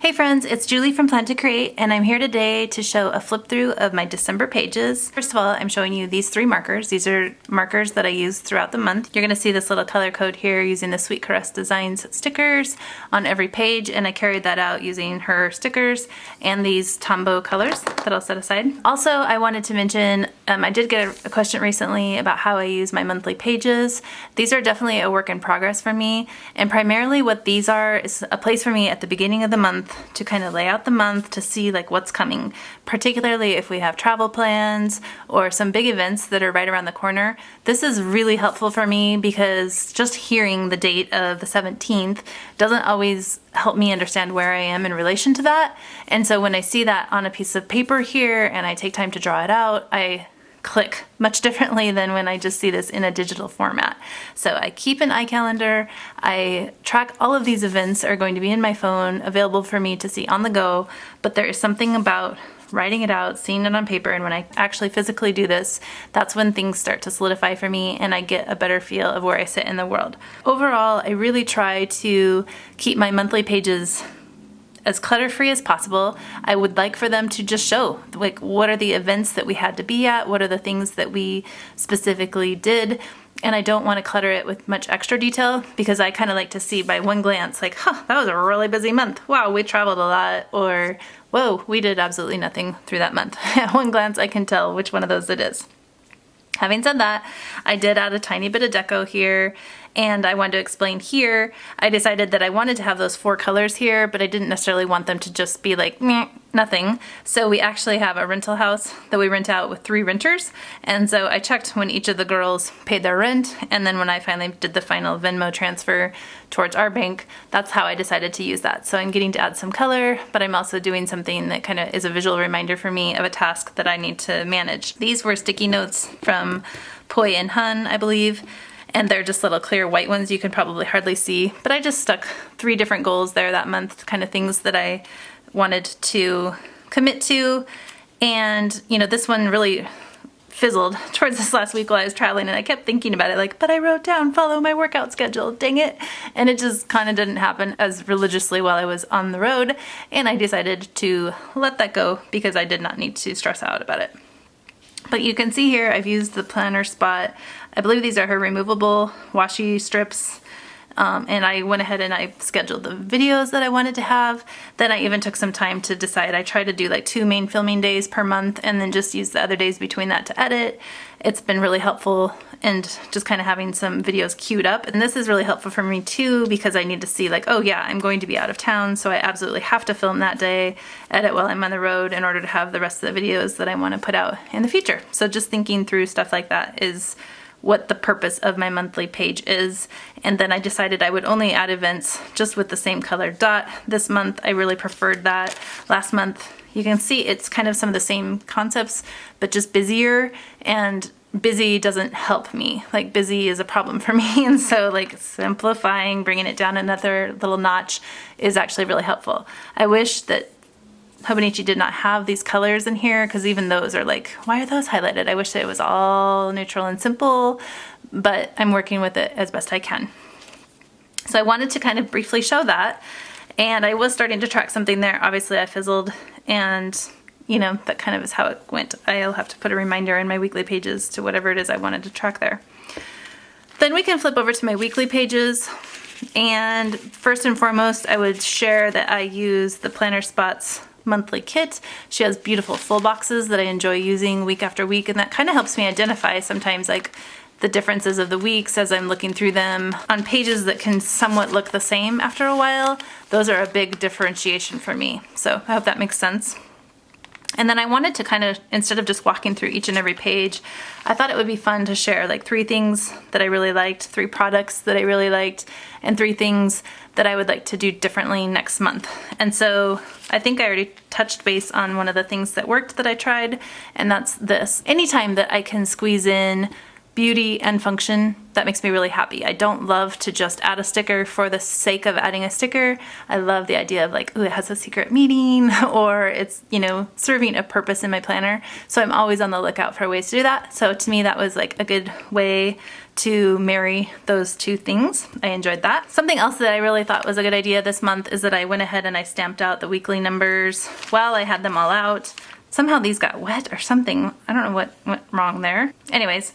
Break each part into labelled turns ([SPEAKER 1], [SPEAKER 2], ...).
[SPEAKER 1] Hey friends, it's Julie from Plan to Create, and I'm here today to show a flip through of my December pages. First of all, I'm showing you these 3 markers. These are markers that I use throughout the month. You're going to see this little color code here using the Sweet Caress Designs stickers on every page, and I carried that out using her stickers and these Tombow colors that I'll set aside. Also, I wanted to mention, I did get a question recently about how I use my monthly pages. These are definitely a work in progress for me, and primarily what these are is a place for me at the beginning of the month to kind of lay out the month to see like what's coming, particularly if we have travel plans or some big events that are right around the corner. This is really helpful for me because just hearing the date of the 17th doesn't always help me understand where I am in relation to that. And so when I see that on a piece of paper here and I take time to draw it out, I click much differently than when I just see this in a digital format. So I keep an iCalendar, I track all of these events are going to be in my phone, available for me to see on the go, but there is something about writing it out, seeing it on paper, and when I actually physically do this, that's when things start to solidify for me and I get a better feel of where I sit in the world. Overall, I really try to keep my monthly pages as clutter-free as possible. I would like for them to just show like what are the events that we had to be at, what are the things that we specifically did, and I don't want to clutter it with much extra detail because I kind of like to see by one glance like, huh, that was a really busy month. Wow, we traveled a lot, or whoa, we did absolutely nothing through that month. At one glance I can tell which one of those it is. Having said that, I did add a tiny bit of deco here, and I wanted to explain here, I decided that I wanted to have those 4 colors here, but I didn't necessarily want them to just be like, meh, nothing. So we actually have a rental house that we rent out with 3 renters, and so I checked when each of the girls paid their rent, and then when I finally did the final Venmo transfer towards our bank, that's how I decided to use that. So I'm getting to add some color, but I'm also doing something that kind of is a visual reminder for me of a task that I need to manage. These were sticky notes from Poi and Hun, I believe, and they're just little clear white ones you can probably hardly see, but I just stuck 3 different goals there that month, kind of things that I wanted to commit to. And you know, this one really fizzled towards this last week while I was traveling, and I kept thinking about it like, but I wrote down follow my workout schedule, dang it, and it just kind of didn't happen as religiously while I was on the road, and I decided to let that go because I did not need to stress out about it. But you can see here I've used the planner spot. I believe these are her removable washi strips. And I went ahead and I scheduled the videos that I wanted to have. Then I even took some time to decide. I try to do like 2 main filming days per month and then just use the other days between that to edit. It's been really helpful, and just kind of having some videos queued up. And this is really helpful for me too because I need to see like, oh yeah, I'm going to be out of town, so I absolutely have to film that day, edit while I'm on the road in order to have the rest of the videos that I want to put out in the future. So just thinking through stuff like that is what the purpose of my monthly page is. And then I decided I would only add events just with the same color dot. This month I really preferred that. Last month you can see it's kind of some of the same concepts but just busier, and busy doesn't help me. Like busy is a problem for me, and so like simplifying, bringing it down another little notch is actually really helpful. I wish that Hobonichi did not have these colors in here because even those are like, why are those highlighted? I wish that it was all neutral and simple, but I'm working with it as best I can. So I wanted to kind of briefly show that, and I was starting to track something there. Obviously I fizzled, and you know, that kind of is how it went. I'll have to put a reminder in my weekly pages to whatever it is I wanted to track there. Then we can flip over to my weekly pages, and first and foremost I would share that I use the Planner Spots monthly kit. She has beautiful full boxes that I enjoy using week after week, and that kind of helps me identify sometimes like the differences of the weeks as I'm looking through them. On pages that can somewhat look the same after a while, those are a big differentiation for me. So I hope that makes sense. And then I wanted to kind of, instead of just walking through each and every page, I thought it would be fun to share like 3 things that I really liked, 3 products that I really liked, and 3 things that I would like to do differently next month. And so I think I already touched base on one of the things that worked that I tried, and that's this. Anytime that I can squeeze in beauty and function, that makes me really happy. I don't love to just add a sticker for the sake of adding a sticker. I love the idea of like, ooh, it has a secret meaning, or it's, you know, serving a purpose in my planner. So I'm always on the lookout for ways to do that. So to me, that was like a good way to marry those two things. I enjoyed that. Something else that I really thought was a good idea this month is that I went ahead and I stamped out the weekly numbers while I had them all out. Somehow these got wet or something. I don't know what went wrong there. Anyways,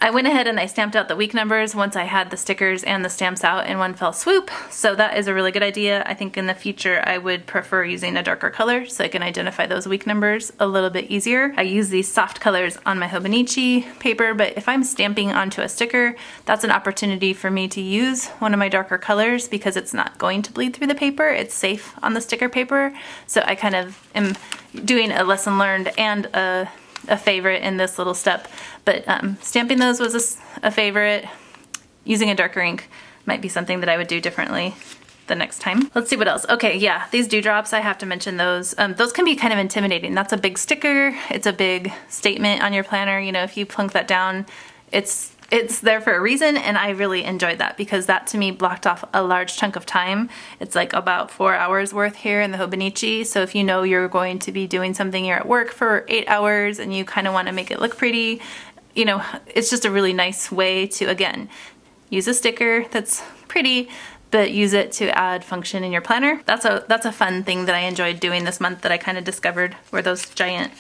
[SPEAKER 1] I went ahead and I stamped out the week numbers once I had the stickers and the stamps out in one fell swoop. So that is a really good idea. I think in the future I would prefer using a darker color so I can identify those week numbers a little bit easier. I use these soft colors on my Hobonichi paper, but if I'm stamping onto a sticker, that's an opportunity for me to use one of my darker colors because it's not going to bleed through the paper. It's safe on the sticker paper. So I kind of am doing a lesson learned and a favorite in this little step, but stamping those was a favorite. Using a darker ink might be something that I would do differently the next time. Let's see what else. Okay, yeah, these dewdrops, I have to mention those. Those can be kind of intimidating. That's a big sticker. It's a big statement on your planner. You know, if you plunk that down, it's there for a reason, and I really enjoyed that because that to me blocked off a large chunk of time. It's like about 4 hours worth here in the Hobonichi. So if you know you're going to be doing something, you're at work for 8 hours and you kind of want to make it look pretty, you know, it's just a really nice way to, again, use a sticker that's pretty, but use it to add function in your planner. That's a fun thing that I enjoyed doing this month that I kind of discovered were those giant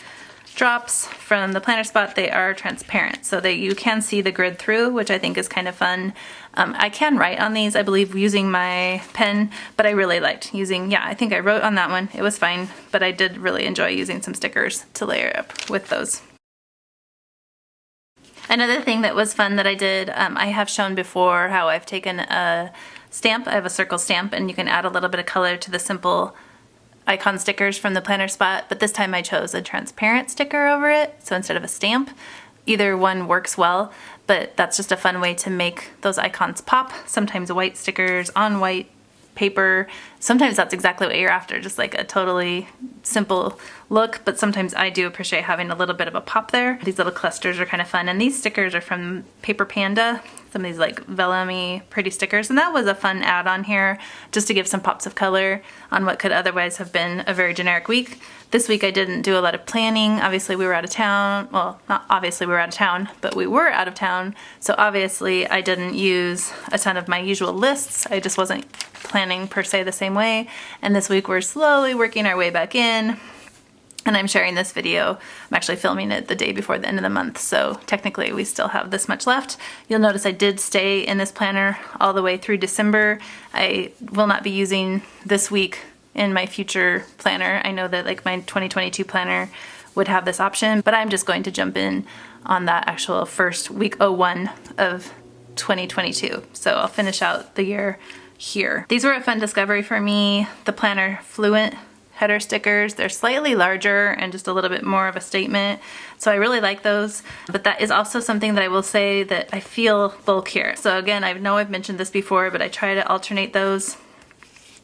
[SPEAKER 1] drops from the planner spot. They are transparent so that you can see the grid through, which I think is kind of fun. I can write on these, I believe, using my pen, but I really liked using, yeah, I think I wrote on that one. It was fine, but I did really enjoy using some stickers to layer up with those. Another thing that was fun that I did, I have shown before how I've taken a stamp. I have a circle stamp, and you can add a little bit of color to the simple icon stickers from the planner spot, but this time I chose a transparent sticker over it, so instead of a stamp. Either one works well, but that's just a fun way to make those icons pop. Sometimes white stickers on white paper. Sometimes that's exactly what you're after, just like a totally simple look, but sometimes I do appreciate having a little bit of a pop there. These little clusters are kind of fun, and these stickers are from Paper Panda, some of these like vellum-y pretty stickers, and that was a fun add-on here just to give some pops of color on what could otherwise have been a very generic week. This week I didn't do a lot of planning. Obviously we were out of town. Well, not obviously we were out of town, but we were out of town. So obviously I didn't use a ton of my usual lists. I just wasn't planning per se the same way. And this week we're slowly working our way back in. And I'm sharing this video. I'm actually filming it the day before the end of the month, so technically we still have this much left. You'll notice I did stay in this planner all the way through December. I will not be using this week in my future planner. I know that like my 2022 planner would have this option, but I'm just going to jump in on that actual first week 01 of 2022. So I'll finish out the year here. These were a fun discovery for me. The Planner Fluent header stickers. They're slightly larger and just a little bit more of a statement. So I really like those, but that is also something that I will say that I feel bulkier. So again, I know I've mentioned this before, but I try to alternate those.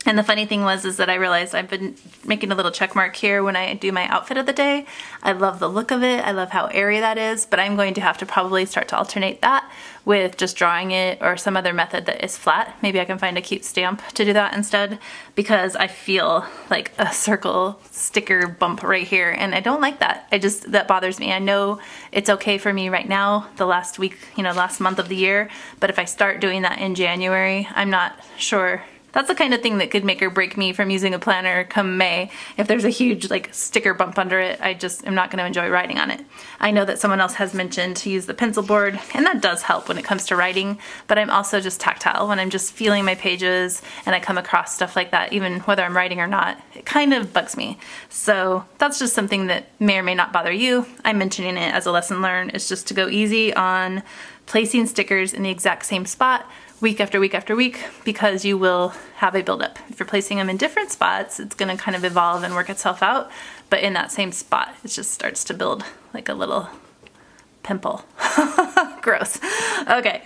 [SPEAKER 1] And the funny thing is that I realized I've been making a little check mark here when I do my outfit of the day. I love the look of it. I love how airy that is, but I'm going to have to probably start to alternate that with just drawing it or some other method that is flat. Maybe I can find a cute stamp to do that instead, because I feel like a circle sticker bump right here, and I don't like that. That bothers me. I know it's okay for me right now, the last week, last month of the year, but if I start doing that in January, I'm not sure. That's the kind of thing that could make or break me from using a planner come May. If there's a huge sticker bump under it, I just am not going to enjoy writing on it. I know that someone else has mentioned to use the pencil board, and that does help when it comes to writing, but I'm also just tactile. When I'm just feeling my pages and I come across stuff like that, even whether I'm writing or not, it kind of bugs me. So that's just something that may or may not bother you. I'm mentioning it as a lesson learned. It's just to go easy on placing stickers in the exact same spot week after week after week, because you will have a buildup. If you're placing them in different spots, it's going to kind of evolve and work itself out, but in that same spot, it just starts to build like a little pimple. Gross. Okay.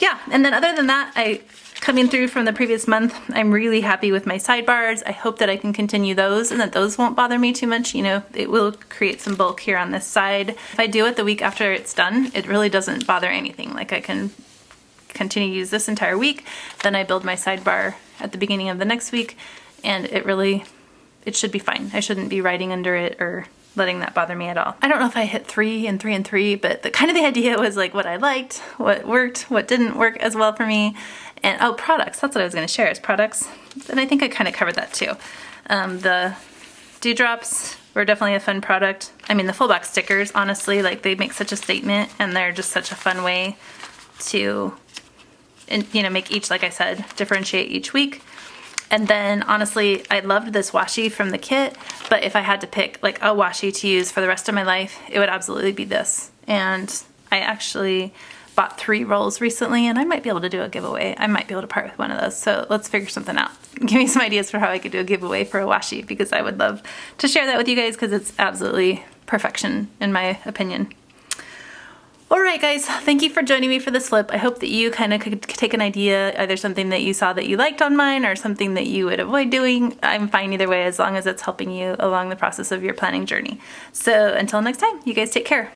[SPEAKER 1] yeah, and then other than that, coming through from the previous month, I'm really happy with my sidebars. I hope that I can continue those and that those won't bother me too much. You know, it will create some bulk here on this side. If I do it the week after it's done, it really doesn't bother anything. Like I can continue to use this entire week, then I build my sidebar at the beginning of the next week, and it should be fine. I shouldn't be writing under it or letting that bother me at all. I don't know if I hit 3 and 3 and 3, but the idea was like what I liked, what worked, what didn't work as well for me. And oh, products, that's what I was gonna share is products. And I think I kind of covered that too. The dewdrops were definitely a fun product. I mean, the full box stickers, honestly, like they make such a statement and they're just such a fun way to, you know, make each, like I said, differentiate each week. And then honestly, I loved this washi from the kit, but if I had to pick like a washi to use for the rest of my life, it would absolutely be this. And I actually bought 3 rolls recently, and I might be able to do a giveaway. I might be able to part with one of those. So let's figure something out. Give me some ideas for how I could do a giveaway for a washi, because I would love to share that with you guys because it's absolutely perfection in my opinion. Alright guys, thank you for joining me for this flip. I hope that you kind of could take an idea, either something that you saw that you liked on mine or something that you would avoid doing. I'm fine either way as long as it's helping you along the process of your planning journey. So until next time, you guys take care.